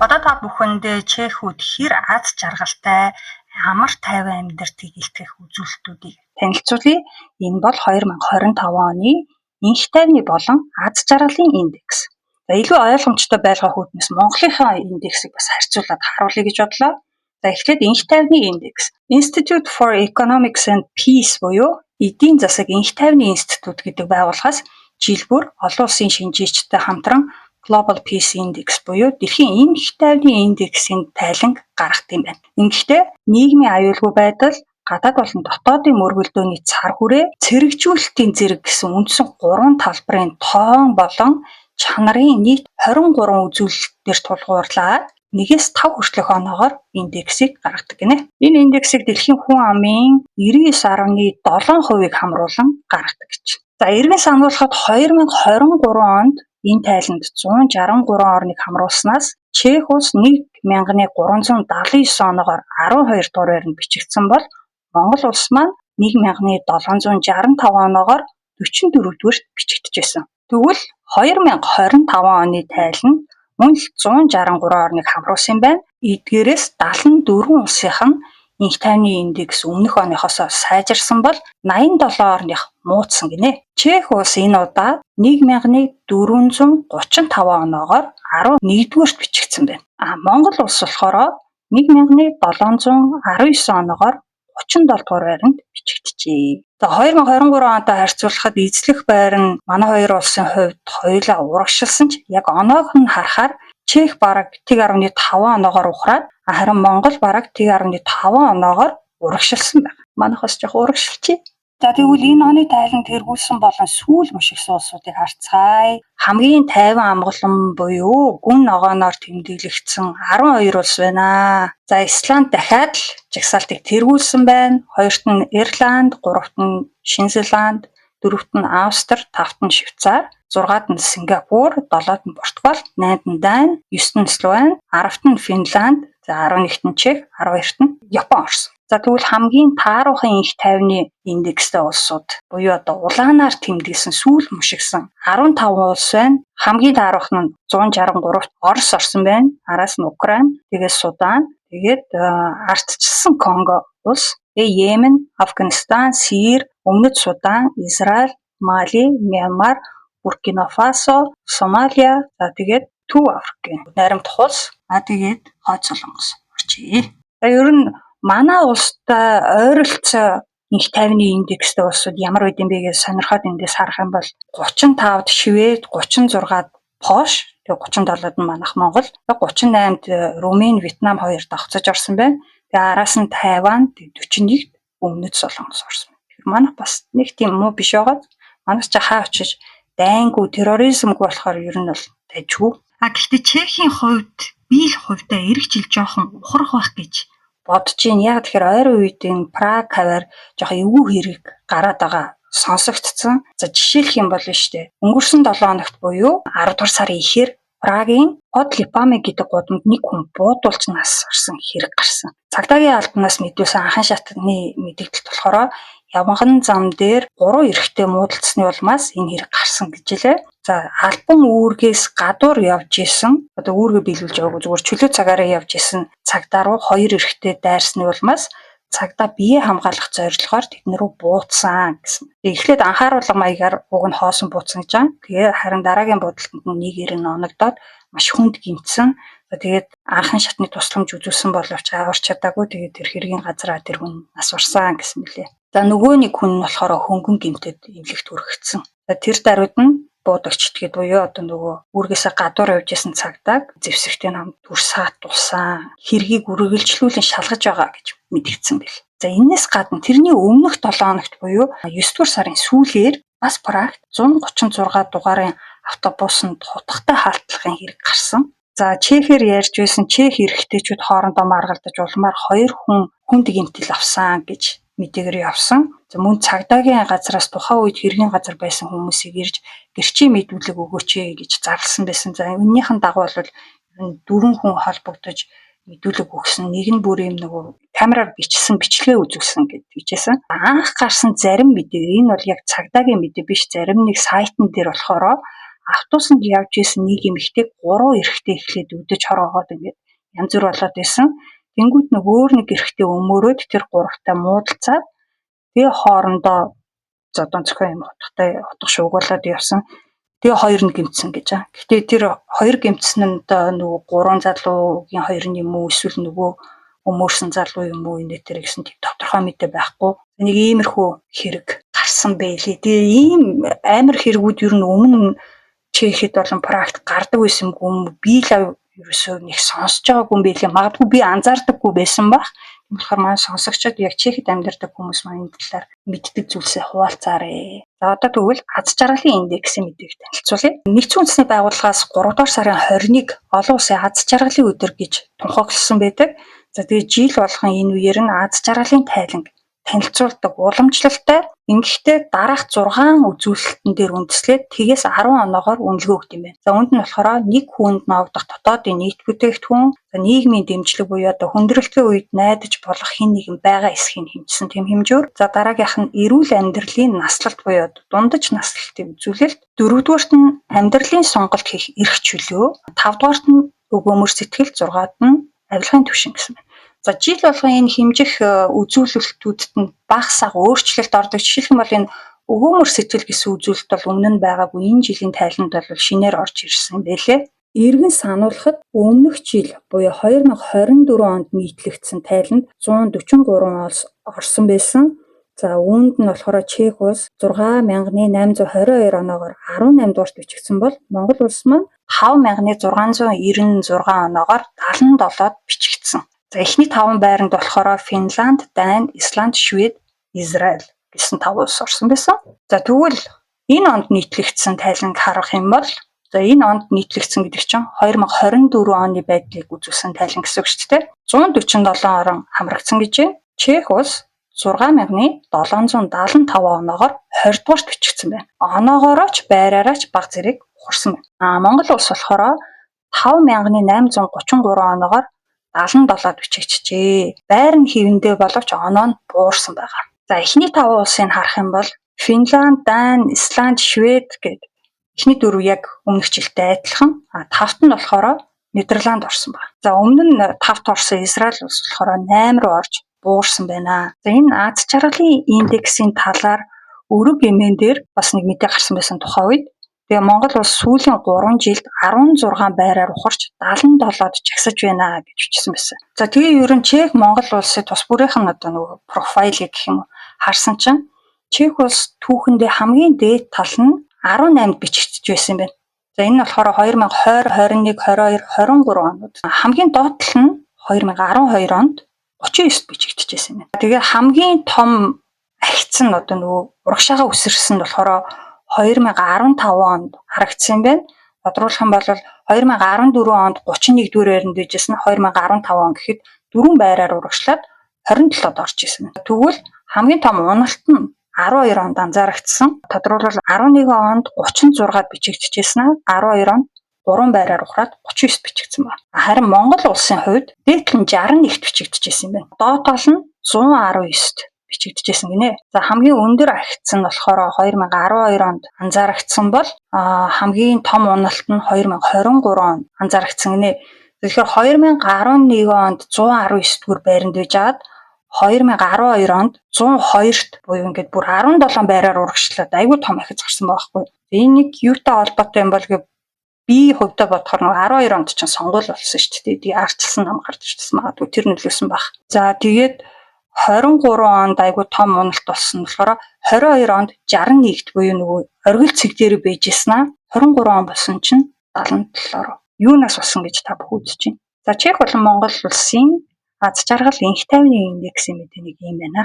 Одоо та бүхэнд Чехүүд хэр аз жаргалтай, амар тайван амьдардаг илтгэх үзүүлэлтүүдийг танилцуулъя. Энэ бол 2025 оны инх тайвны болон аз жаргалын индекс. За илүү ойлгомжтой байлгах үүднээс Монголынхаа индексийг бас харьцуулаад харуулъя гэж бодлоо. За эхлээд инх тайвны индекс. Institute for Economics and Peace буюу эдийн засаг инх тайвны институт гэдэг байгууллагаас жил бүр олон улсын шинжээчдтэй хамтран Global Peace Index буюу дэлхийн инх тайвны индексийн тайланг гаргадаг юм байна. Ингэхдээ нийгмийн аюулгүй байдал, гадаад болон дотоодын мөргөлдөөний цар хүрээ, цэрэгжүүлэлтийн зэрэг гэсэн үндсэн 3 талбарын тоон болон чанарын нийт 23 үзүүлэлтээр тулгуурлаад 1-5 хүртэлх оноогоор индексийг гаргадаг гинэ. Энэ индексийг дэлхийн хүн амын 99.7%-ийг хамруулан гаргадаг гэж. За эргэн сануулхад 2023 онд энэ тайланд 163 орныг хамруулснаас Чех улс 1379 оноогоор 12 дугаар байранд бичигдсэн бол Монгол улс маань 1765 оноогоор 44 дугаарт бичигдэжсэн. Тэгвэл 2025 оны тайланд мөн л 163 орныг хамруулсан байна. Эдгээрээс 74 улсынхан инх тайвны индекс өмнөх оныхоос сайжирсан бол 87 орных муудсан гинэ. Чех улс энэ удаа 1435 оноогоор 11-дүгээрт бичигдсэн байна. Монгол улс болохоор 1719 оноогоор 37 дугаар байранд бичигджээ. За 2023 онтой харьцуулахад эзлэх байр нь манай хоёр улсын хувьд хоёулаа урагшилсан ч яг оноог нь харахаар Чех бараг 1.5 оноогоор ухраад харин Монгол бараг 1.5 оноогоор урагшилсан байна. Манайхаас жоох урагшилчээ. За тэгвэл энэ оны тайланд тэргүүлсэн болон сүүл мушигсан улсуудыг харцгаая. Хамгийн тайван амгалан буюу гүн ногооноор тэмдэглэгдсэн 12 улс байна. За Исланд дахиад л жагсаалтыг тэргүүлсэн байна. Хоёрт нь Ирланд, гуравт нь Шинэ Зеланд, дөрөвт нь Австри, тавт нь Швейцар, 6-ад нь Сингапур, 7-ад нь Португал, 8-ад нь Дани, 9-т нь Словени, 10-т нь Финланд, за 11-т нь Чех, 12-т нь Япон орсон. За тэгвэл хамгийн тааруухан инх тайвны индекстэй улсууд буюу одоо улаанаар тэмдэглэсэн сүүл мушигсан 15 улс байна. Хамгийн тааруух нь 163-т Орос орсон байна. Араас нь Украин, тэгээд Судан, тэгээд ардчилсан Конго улс, Йемен, Афганистан, Сирия, Өмнөд Судан, Израиль, Мали, Мянмар, Буркина Фасо, Сомалия, за тэгээд Төв Африкийн найрамдах улс, тэгээд Хойд Солонгос орчие. За ер нь манай улстай ойролцоо инх тайвны индекстэй улсууд ямар байд юм бэ гэж сонирхоод эндээс харах юм бол 35-д Швед, 36-д Польш, тэгээд 37-д нь манайх Монгол, 38-д Румын, Вьетнам хоёр давхцаж орсон байна. Тэгээд араас нь Тайван, 41-д Өмнөд Солонгос орсон. Тэгэхээр манайх бас нэг тийм муу биш байгаад манайс ч хаа очиж дайнгүй терроризмгүй болохоор ер нь бол дайжгүй. Гэхдээ Чехийн хувьд би л хувьдаа эх жил жоохон ухрах байх гэж бодож байна. Яг тэгэхээр ойр үед энэ Праг хавар жоохон эвгүй хэрэг гараад байгаа сонсогдсон. За жишээлх юм бол штэ. Өнгөрсөн 7 хоногт буюу 10 дугаар сарын ихээр Прагийн Подлипаме гэдэг гудамд нэг хүн буудуулж нас орсон хэрэг гарсан. Цагдаагийн албанаас мэдүүлсэн анхан шатны мэдээлэлт болохоор Явган зам дээр 3 эрэгтэй муудалцсны улмаас энэ хэрэг гарсан гэжээ. За албан үүргээс гадуур явж исэн, одоо үүргээ биелүүлж байгаагүй зүгээр чөлөө цагаараа явж исэн цагдаа руу 2 эрэгтэй дайрсны улмаас цагдаа бие хамгаалах зорилгоор тэднэрүү буудсан гэсэн. Эхлээд анхааруулга маягаар уг нь хоосон буудсан гэж байна. Тэгээ харин дараагийн буудалтанд нэг эрэг оногдоод маш хүнд гинцсэн. Тэгээд анхан шатны тусламж үзүүлсэн боловч аварч чадаагүй. Тэгээд тэр хэргийн газараа тэр хүн нас барсан гэсэн мөлий. За нөгөө нэг хүн нь болохоор хөнгөн гинтэд эвлэгт хүрэгдсэн. Тэр даруйд нь буудагч тэгээд буюу одоо нөгөө үүргээсээ гадуур явж исэн цагдааг зэвсэгтэй намд дүрсаат тулсан хэргийг үргэлжлүүлэн шалгаж байгаа гэж мэдгдсэн бэл. За энэс гадна тэрний өмнөх 7 хоногт буюу 9 дугаар сарын сүүлээр бас Прагт 136 дугаарын автобусанд хутгатай хаалтлахын хэрэг гарсан. За Чехээр ярьж байсан Чех эрэгтэйчүүд хоорондоо маргалдаж улмаар 2 хүн хүнд гэмтэл авсан гэж мэдээгээр явсан. За мөн цагдаагийн газраас тухайн үед хэргийн газар байсан хүмүүсийг ирж гэрчийн мэдүүлэг өгөөч гэж зарласан байсан. За энэнийхэн дагуу бол 4 хүн холбогдож мэдүүлэг өгсөн. Нэг нь бүр юм нөгөө камераар бичсэн бичлэгээ үзүүлсэн гэдгийгсэн. Анх гарсан зарим мэдээ энэ бол яг цагдаагийн мэдээ биш. Зарим нэг сайтн дээр болохоор автобусанд явж исэн нэг эмэгтэйг 3 эрэгтэй эхлээд өдөж хоргоогоод ингээд янз бүр болоод байсан. Тэнгүүд нэг өөр нэг эрэгтэй өмөрөөд тэр гуравтай муудалцаад тэгээ хоорондоо зодон зохион юм утга шууг болоод явсан. Тэгээ хоёр нь гэмтсэн гэж байгаа. Гэхдээ тэр хоёр гэмтсэн нь нөгөө гурван залуугийн хоёр нь юм уу эсвэл нөгөө өмөрсөн залуу юм уу энэ тэр гэсэн тийм тодорхой мэдээ байхгүй. Нэг иймэрхүү хэрэг гарсан байлээ. Тэгээ ийм амар хэрэгүүд ер нь өмнө Чехэд болон Прагт гардаг байсан юм. Би л ерөөсөө нэг сонсож байгаагүй юм байлээ. Магадгүй би анзаардаггүй байсан баг. Тийм болохоор маань сонсогчдод яг Чехэд амьдардаг хүмүүс маань энэ талаар мэддэг зүйлсээ хуваалцаарай. За одоо тэгвэл аз жаргалын индексийн мэдээг танилцуулъя. Нэгдсэн үндэсний байгууллагаас 3 дугаар сарын 20-ыг олон улсын аз жаргалын өдөр гэж тунхагласан байдаг. За тэгээ жил болгон энэ үеэр нь аз жаргалын тайланг танилцуулдаг уламжлалтай. Ингэхдээ дараах 6 үзүүлэлтэн дээр үндэслээд тгээс 10 оноогоор үнэлгээ өгд юм байна. За үүнд нь болохоор нэг хүнд новдох дотоодын нийт бүтээгдэхүүн, нийгмийн дэмжлэг буюу одоо хүндрэлтийн үед найдаж болох хэн нэгэн байгаа эсхийг хэмжсэн тэм хэмжүүр. За дараагийнх нь эрүүл амьдралын наслалт буюу дундаж наслалтын үзүүлэлт. Дөрөвдүгээрт нь амьдралын сонголт хийх эрх чөлөө. 5 дугаарт нь өгөөмөр сэтгэл, 6-аад нь авилгын түвшин гэсэн байна. За жил болгон энэ хэмжих үзүүлэлтүүдэд нь багасаа өөрчлөлт ордог. Жишээлх юм бол энэ өгөөмөр сэтгэл гэсэн үзүүлэлт бол өмнө нь байгаагүй. Энэ жилийн тайланд бол шинээр орж ирсэн байлээ. Иргэн сануулахад өмнөх жил буюу 2024 онд нийтлэгдсэн тайланд 143 улс орсон байсан. За үүнд нь болохоор Чех улс 6822 оноогоор 18 дугаарт бичигдсэн бол Монгол улс маань 5696 оноогоор 77-д бичигдсэн. За эхний 5 байранд болохоор Финланд, Дани, Исланд, Швед, Израиль гэсэн 5 улс орсон байсан. За тэгвэл энэ онд нийтлэгдсэн тайланг харах юм бол энэ онд нийтлэгдсэн гэдэг чинь 2024 оны байдлыг үзүүлсэн тайлан гэсэн үг шүү дээ. 147 орон хамрагдсан гэж байна. Чех улс 6775 оноогоор 20 дугаарт бичигдсэн байна. Оноогоорооч байраараач баг зэрэг ухарсан байна. Монгол улс болохоор 5833 оноогоор 77-д бичигджээ. Байр нь хэвэндээ боловч оноо нь буурсан байгаа. За эхний 5 улсыг харах юм бол Финланд, Дани, Исланд, Швед гэдэг эхний 4 яг өмнөх жилтэй адилхан. 5-т нь болохоор Нидерланд орсон байна. За өмнө нь 5-т орсон Израиль улс болохоор 8 руу орж буурсан байна. За энэ аз жаргалын индексийн талаар өрөг эмээн дээр бас нэг мэдээ гарсан байсан тухайн үед. Тэгээ Монгол улс сүүлийн 3 жилд 16 байраар ухарч 77-д жагсаж байна гэж бичсэн байсан. За тэгээ ер нь Чех Монгол улсыг тус бүрийнх нь одоо нөгөө профайлыг гэх юм уу харсан чинь Чех улс түүхэндээ хамгийн дээд тал нь 18-д бичигдэж байсан юм байна. За энэ нь болохоор 2020, 21, 22, 23 онууд. Хамгийн доод тал нь 2012 онд 39-д бичигдэж байсан юм байна. Тэгээ хамгийн том агц нь одоо нөгөө урагшаага үсэрсэн нь болохоор 2015 онд харагдсан юм байна. Тодруулах юм бол 2014 онд 31-р байранд bijсэн 2015 он гэхэд 4 байраар урагшлаад 27-д орж исэн. Тэгвэл хамгийн том уналт нь 12 онд анзаарэгдсэн. Тодруулбал 11 онд 36-д бичигдчихсэн. 12 онд 3 байраар ухраад 39-д бичигдсэн байна. Харин Монгол улсын хувьд дээдлэн 61-т бичигдчихсэн юм байна. Доод тал нь 119-д бичигдчихсэн гинэ. За хамгийн өндөр агц нь болохоор 2012 онд анзаарэгдсэн бол хамгийн том уналт нь 2023 онд анзаарэгдсэн гинэ. Тэгэхээр 2011 онд 119-р байранд байжгаад 2012 онд 102-т буюу ингээд бүр 17 байраар урагшлаад айгүй том ахиц гарсан байгаа байхгүй. Энэ нэг юутай холбоотой юм бол би хувьдаа бодохоор 12 онд ч сонгуул болсон шүү дээ. Тэгээ арчилсан нам гарч ирсэн магадгүй тэр нөлөөсөн баг. За тэгээд 23 онд айгүй том уналт болсон болохоор 22 онд 61-т буюу нөгөө оргил цэг дээр байжсэн 23 он болсон чинь 77-оор юунаас болсон гэж та бүх үзэж байна. За Чех болон Монгол улсын аз жаргал энх тайвны индексийн мэдээ нэг юм байна.